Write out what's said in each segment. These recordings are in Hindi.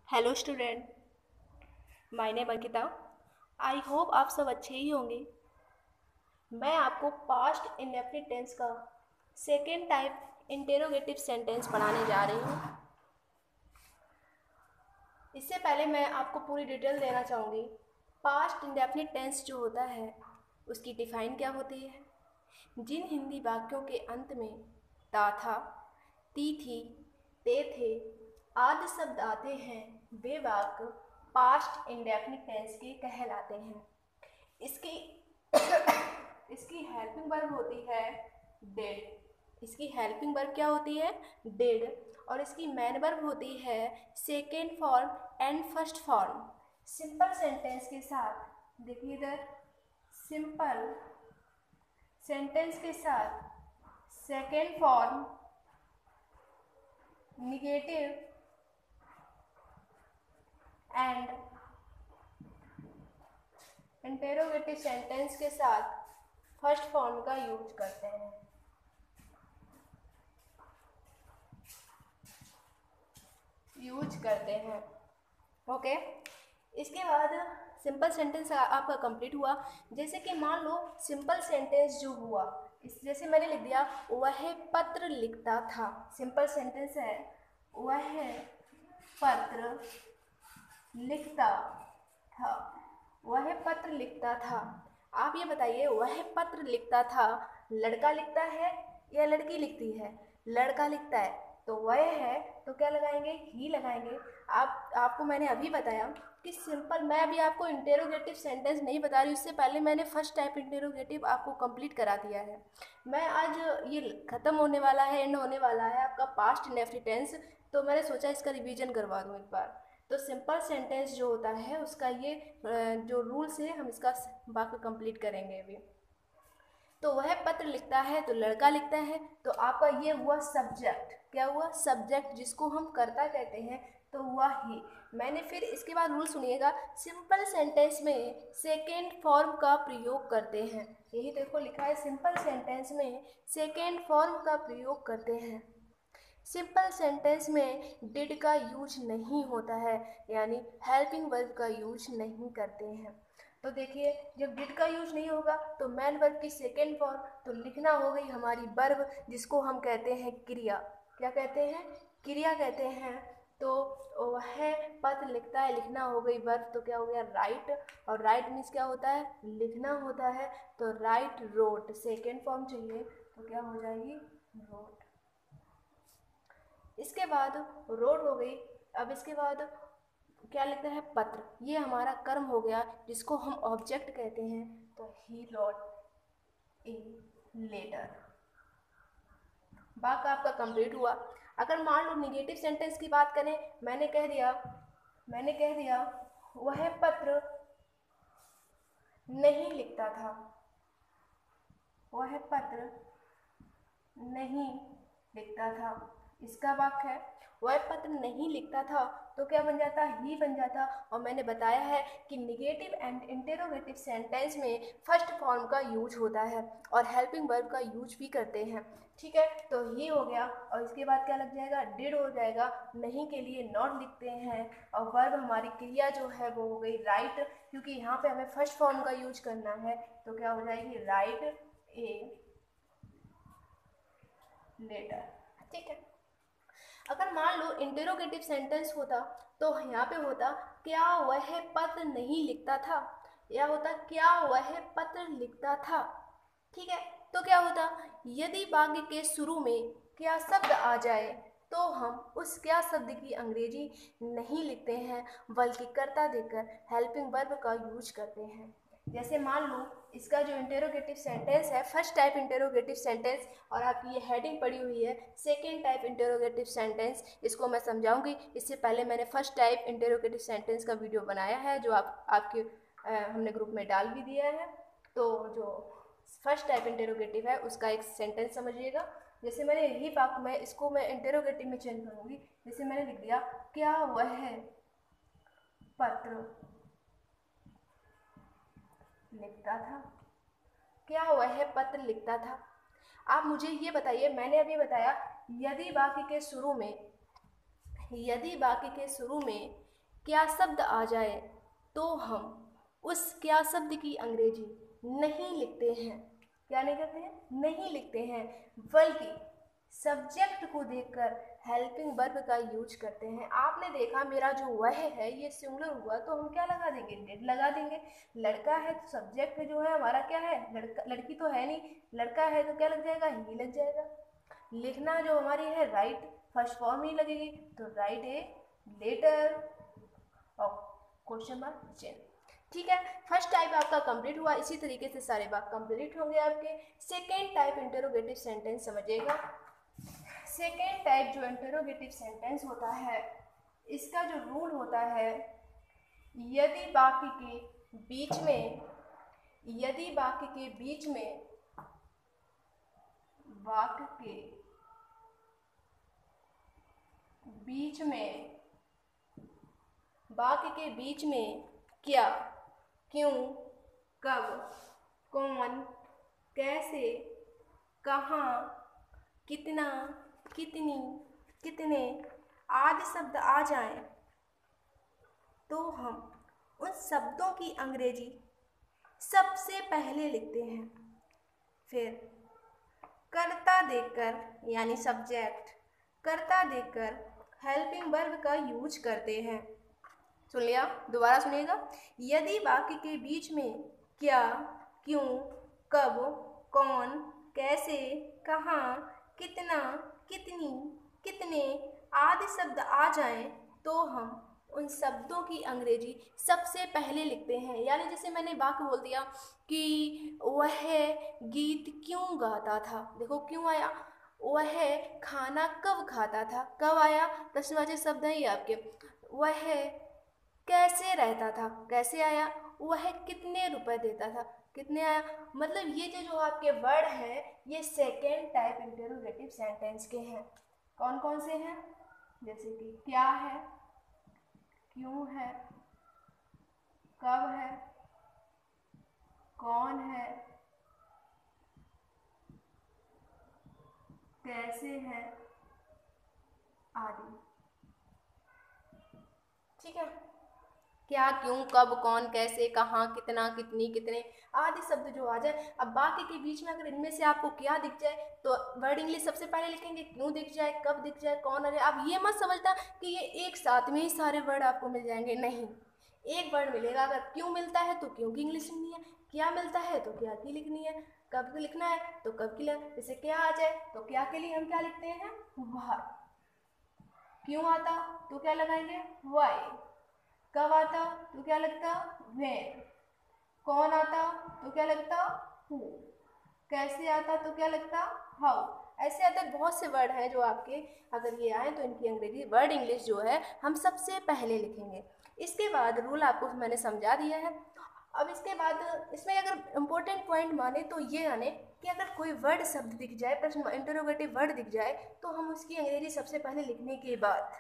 Hello student, my name Ankita. I hope आप सब अच्छे ही होंगे। मैं आपको पास्ट इंडेफिनिट टेंस का सेकेंड टाइप इंटेरोगेटिव सेंटेंस पढ़ाने जा रही हूँ। इससे पहले मैं आपको पूरी डिटेल देना चाहूँगी। पास्ट इंडेफिनिट टेंस जो होता है उसकी डिफाइन क्या होती है। जिन हिंदी वाक्यों के अंत में ता था, ती थी, ते थे आदि शब्द आते हैं वे वाक्य पास्ट इंडेफिनिट टेंस के कहलाते हैं। इसकी इसकी हेल्पिंग वर्ब होती है डिड। इसकी हेल्पिंग वर्ब क्या होती है? डिड। और इसकी मेन वर्ब होती है second form and first form. Simple sentence के साथ देखिए इधर, सिंपल सेंटेंस के साथ second form, negative and interrogative sentence के साथ फर्स्ट फॉर्म का यूज करते हैं। ओके। इसके बाद सिंपल सेंटेंस आपका कंप्लीट हुआ। जैसे कि मान लो सिंपल सेंटेंस जो हुआ, इस जैसे मैंने लिख दिया वह पत्र लिखता था। सिंपल सेंटेंस है वह पत्र लिखता था। वह पत्र लिखता था। आप ये बताइए, वह पत्र लिखता था लड़का लिखता है या लड़की लिखती है? लड़का लिखता है, तो वह है तो क्या लगाएंगे? ही लगाएंगे। आपको मैंने अभी बताया कि सिंपल, मैं अभी आपको इंटेरोगेटिव सेंटेंस नहीं बता रही, उससे पहले मैंने फर्स्ट टाइप इंटेरोगेटिव आपको कंप्लीट करा दिया है। मैं आज ये ख़त्म होने वाला है, एंड होने वाला है आपका पास्ट इंडेफिनिट टेंस, तो मैंने सोचा इसका रिवीजन करवा दूँ एक बार। तो सिंपल सेंटेंस जो होता है उसका ये जो रूल्स है, हम इसका वाक्य कंप्लीट करेंगे अभी। तो वह पत्र लिखता है तो लड़का लिखता है, तो आपका ये हुआ सब्जेक्ट। क्या हुआ? सब्जेक्ट, जिसको हम कर्ता कहते हैं, तो हुआ ही। मैंने फिर इसके बाद रूल सुनिएगा, सिंपल सेंटेंस में सेकेंड फॉर्म का प्रयोग करते हैं। यही देखो लिखा है, सिंपल सेंटेंस में सेकेंड फॉर्म का प्रयोग करते हैं। सिंपल सेंटेंस में डिड का यूज नहीं होता है, यानी हेल्पिंग वर्ब का यूज नहीं करते हैं। तो देखिए, जब डिड का यूज नहीं होगा तो मैन वर्ब की सेकेंड फॉर्म तो लिखना हो गई हमारी वर्ब, जिसको हम कहते हैं क्रिया। क्या कहते हैं? क्रिया कहते हैं। तो वह पत्र लिखता है, लिखना हो गई वर्ब, तो क्या हो गया? राइट। और राइट मीन्स क्या होता है? लिखना होता है। तो राइट रोट, सेकेंड फॉर्म चाहिए तो क्या हो जाएगी? रोट। इसके बाद रोड हो गई। अब इसके बाद क्या लिखता है? पत्र। ये हमारा कर्म हो गया, जिसको हम ऑब्जेक्ट कहते हैं। तो ही रोट ए लेटर। वाक्य आपका कंप्लीट हुआ। अगर मान लो निगेटिव सेंटेंस की बात करें, मैंने कह दिया वह पत्र नहीं लिखता था। वह पत्र नहीं लिखता था। इसका वाक्य है वह पत्र नहीं लिखता था, तो क्या बन जाता? ही बन जाता। और मैंने बताया है कि निगेटिव एंड इंटेरोगेटिव सेंटेंस में फर्स्ट फॉर्म का यूज होता है और हेल्पिंग वर्ब का यूज भी करते हैं। ठीक है, तो ही हो गया। और इसके बाद क्या लग जाएगा? डिड हो जाएगा। नहीं के लिए नॉट लिखते हैं। और वर्ब हमारी क्रिया जो है वो हो गई राइट, क्योंकि यहाँ पे हमें फर्स्ट फॉर्म का यूज करना है। तो क्या हो जाएगी? Write a letter. ठीक है। अगर मान लो इंटेरोगेटिव सेंटेंस होता तो यहाँ पे होता क्या वह पत्र नहीं लिखता था, या होता क्या वह पत्र लिखता था। ठीक है, तो क्या होता? यदि वाक्य के शुरू में क्या शब्द आ जाए तो हम उस क्या शब्द की अंग्रेजी नहीं लिखते हैं, बल्कि कर्ता देकर हेल्पिंग वर्ब का यूज करते हैं। जैसे मान लो इसका जो इंटेरोगेटिव सेंटेंस है, फर्स्ट टाइप इंटेरोगेटिव सेंटेंस, और आपकी ये हेडिंग पड़ी हुई है सेकेंड टाइप इंटेरोगेटिव सेंटेंस। इसको मैं समझाऊंगी। इससे पहले मैंने फर्स्ट टाइप इंटेरोगेटिव सेंटेंस का वीडियो बनाया है, जो आपके हमने ग्रुप में डाल भी दिया है। तो जो फर्स्ट टाइप इंटेरोगेटिव है उसका एक सेंटेंस समझिएगा। जैसे मैंने यही वाक्य में इसको मैं इंटेरोगेटिव में चेंज करूँगी। जैसे मैंने लिख दिया क्या वह पत्र लिखता था। क्या वह पत्र लिखता था? आप मुझे ये बताइए, मैंने अभी बताया यदि वाक्य के शुरू में क्या शब्द आ जाए तो हम उस क्या शब्द की अंग्रेजी नहीं लिखते हैं। क्या नहीं करते हैं? नहीं लिखते हैं, बल्कि सब्जेक्ट को देखकर हेल्पिंग वर्ब का यूज करते हैं। आपने देखा मेरा जो वह है ये सिंगुलर हुआ तो हम क्या लगा देंगे? डिड लगा देंगे। लड़का है तो सब्जेक्ट जो है हमारा क्या है? लड़का, लड़की तो है नहीं, लड़का है तो क्या लग जाएगा? ही लग जाएगा। लिखना जो हमारी है राइट, फर्स्ट फॉर्म ही लगेगी तो राइट ए लेटर और क्वेश्चन मार्क चिन्ह। ठीक है, फर्स्ट टाइप आपका कंप्लीट हुआ। इसी तरीके से सारे वाक्य कंप्लीट होंगे आपके। सेकेंड टाइप इंटरोगेटिव सेंटेंस समझिएगा। सेकेंड टाइप जो इंटरोगेटिव सेंटेंस होता है, इसका जो रूल होता है, यदि वाक्य के बीच में वाक्य के बीच में क्या, क्यों, कब, कौन, कैसे, कहाँ, कितना, कितनी, कितने आदि शब्द आ जाएं तो हम उन शब्दों की अंग्रेजी सबसे पहले लिखते हैं। फिर कर्ता देखकर यानी सब्जेक्ट, कर्ता देखकर हेल्पिंग वर्ब का यूज करते हैं। सुन लिया? दोबारा सुनिएगा। यदि वाक्य के बीच में क्या, क्यों, कब, कौन, कैसे, कहाँ, कितना, कितनी, कितने आदि शब्द आ जाएं तो हम उन शब्दों की अंग्रेजी सबसे पहले लिखते हैं। यानी जैसे मैंने वाक्य बोल दिया कि वह गीत क्यों गाता था, देखो क्यों आया। वह खाना कब खाता था, कब आया? प्रश्नवाचक शब्द है ये आपके। वह कैसे रहता था, कैसे आया। वह कितने रुपए देता था, कितने आया। मतलब ये जो आपके वर्ड हैं ये सेकेंड टाइप इंटरोगेटिव सेंटेंस के हैं। कौन कौन से हैं? जैसे कि क्या है, क्यों है, कब है, कौन है, कैसे है आदि। ठीक है, क्या, क्यों, कब, कौन, कैसे, कहाँ, कितना, कितनी, कितने आदि शब्द जो आ जाए। अब वाक्य के बीच में अगर इनमें से आपको क्या दिख जाए तो वर्ड इंग्लिश सबसे पहले लिखेंगे, क्यों दिख जाए, कब दिख जाए, कौन। अरे आप ये मत समझना कि ये एक साथ में ही सारे वर्ड आपको मिल जाएंगे, नहीं। एक वर्ड मिलेगा। अगर क्यों मिलता है तो क्यों की इंग्लिश लिखनी है, क्या मिलता है तो क्या की लिखनी है, कब की लिखना है तो कब की। जैसे क्या आ जाए तो क्या के लिए हम क्या लिखते हैं? वाई। क्यों आता तो क्या लगाएंगे? वाई। कब आता तो क्या लगता? व्हेन। कौन आता तो क्या लगता? हु। कैसे आता तो क्या लगता? हाउ। ऐसे अदर बहुत से वर्ड हैं जो आपके अगर ये आए तो इनकी अंग्रेजी वर्ड इंग्लिश जो है हम सबसे पहले लिखेंगे। इसके बाद रूल आपको मैंने समझा दिया है। अब इसके बाद इसमें अगर इम्पोर्टेंट पॉइंट माने तो ये आने कि अगर कोई वर्ड शब्द दिख जाए, प्रश्न इंटरोगेटिव वर्ड दिख जाए तो हम उसकी अंग्रेजी सबसे पहले लिखने के बाद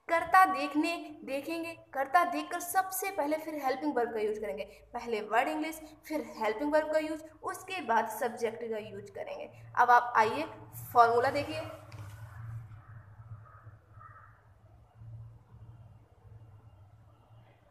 कर्ता देखेंगे, कर्ता देखकर सबसे पहले फिर हेल्पिंग वर्ब का यूज करेंगे। पहले वर्ड इंग्लिश, फिर हेल्पिंग वर्ब का यूज, उसके बाद सब्जेक्ट का यूज करेंगे। अब आप आइए फॉर्मूला देखिए।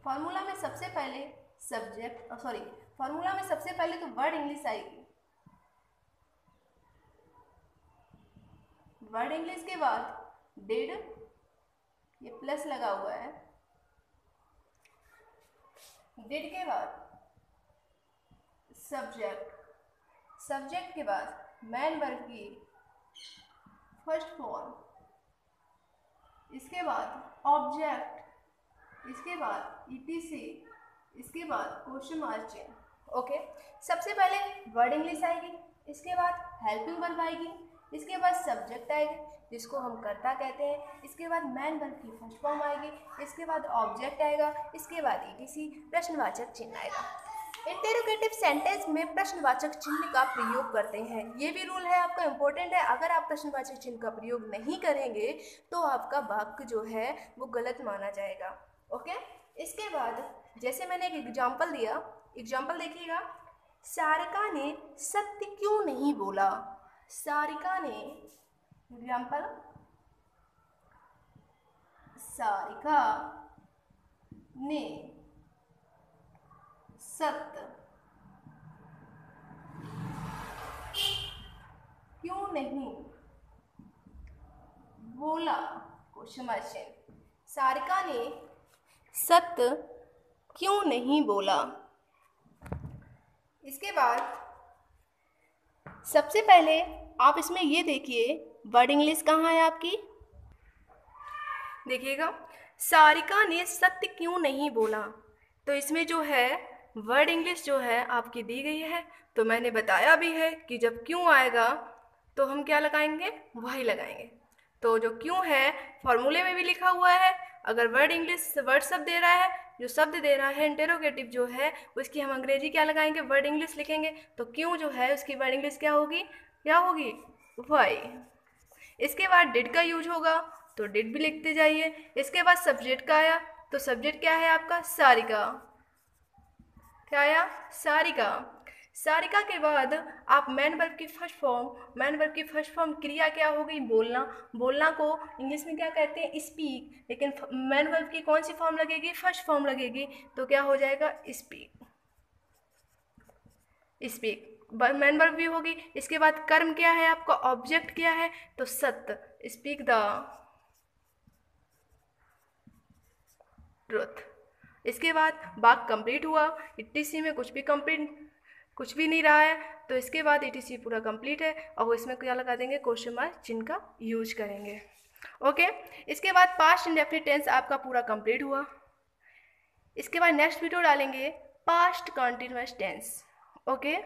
फॉर्मूला में सबसे पहले फॉर्मूला में सबसे पहले तो वर्ड इंग्लिश आएगी। वर्ड इंग्लिश के बाद डिड, ये प्लस लगा हुआ है, डिड के बाद सब्जेक्ट, सब्जेक्ट के बाद मैन वर्ब की फर्स्ट फॉर्म, इसके बाद ऑब्जेक्ट, इसके बाद ईटीसी, इसके बाद क्वेश्चन मार्क चिन्ह। ओके, सबसे पहले वर्ड इंग्लिश आएगी, इसके बाद हेल्पिंग वर्ब आएगी, इसके बाद सब्जेक्ट आएगा जिसको हम कर्ता कहते हैं, इसके बाद मैन वर्ब की फर्स्ट फॉर्म आएगी, इसके बाद ऑब्जेक्ट आएगा, इसके बाद ईटीसी प्रश्नवाचक चिन्ह आएगा। इंटरोगेटिव सेंटेंस में प्रश्नवाचक चिन्ह का प्रयोग करते हैं। ये भी रूल है आपका, इम्पोर्टेंट है। अगर आप प्रश्नवाचक चिन्ह का प्रयोग नहीं करेंगे तो आपका वाक्य जो है वो गलत माना जाएगा। ओके, इसके बाद जैसे मैंने एक एग्जाम्पल दिया, एग्जाम्पल देखिएगा। सारिका ने सत्य क्यों नहीं बोला? सारिका ने, एग्जाम्पल, सारिका ने सत्य क्यों नहीं बोला? क्वेश्चन मार्क चिन्ह। सारिका ने सत्य क्यों नहीं बोला? इसके बाद सबसे पहले आप इसमें ये देखिए वर्ड इंग्लिश कहाँ है आपकी, देखिएगा। सारिका ने सत्य क्यों नहीं बोला, तो इसमें जो है वर्ड इंग्लिश जो है आपकी दी गई है। तो मैंने बताया भी है कि जब क्यों आएगा तो हम क्या लगाएंगे, वही लगाएंगे। तो जो क्यों है फॉर्मूले में भी लिखा हुआ है। अगर वर्ड इंग्लिश वर्ड शब्द दे रहा है, जो शब्द दे रहा है इंटेरोगेटिव जो है उसकी हम अंग्रेजी क्या लगाएंगे, वर्ड इंग्लिश लिखेंगे। तो क्यों जो है उसकी वर्ड इंग्लिश क्या होगी, वाई। इसके बाद डिड का यूज होगा तो डिड भी लिखते जाइए। इसके बाद सब्जेक्ट का आया तो सब्जेक्ट क्या है आपका, सारिका। क्या आया, सारिका। सारिका के बाद आप मैन वर्ब की फर्स्ट फॉर्म क्रिया क्या हो गई, बोलना। बोलना को इंग्लिश में क्या कहते हैं, स्पीक। लेकिन मैन वर्ब की कौन सी फॉर्म लगेगी, फर्स्ट फॉर्म लगेगी। तो क्या हो जाएगा, स्पीक मैन वर्ब भी होगी। इसके बाद कर्म क्या है आपका, ऑब्जेक्ट क्या है, तो सत्य, स्पीक द ट्रुथ। इसके बाद वाक्य कंप्लीट हुआ। ईटीसी में कुछ भी नहीं रहा है, तो इसके बाद ईटीसी पूरा कंप्लीट है। और इसमें क्या लगा देंगे, क्वेश्चन मार्क चिन्ह का यूज करेंगे। ओके। इसके बाद पास्ट इंडेफिनिट टेंस आपका पूरा कंप्लीट हुआ। इसके बाद नेक्स्ट वीडियो डालेंगे पास्ट कंटिन्यूअस टेंस। ओके।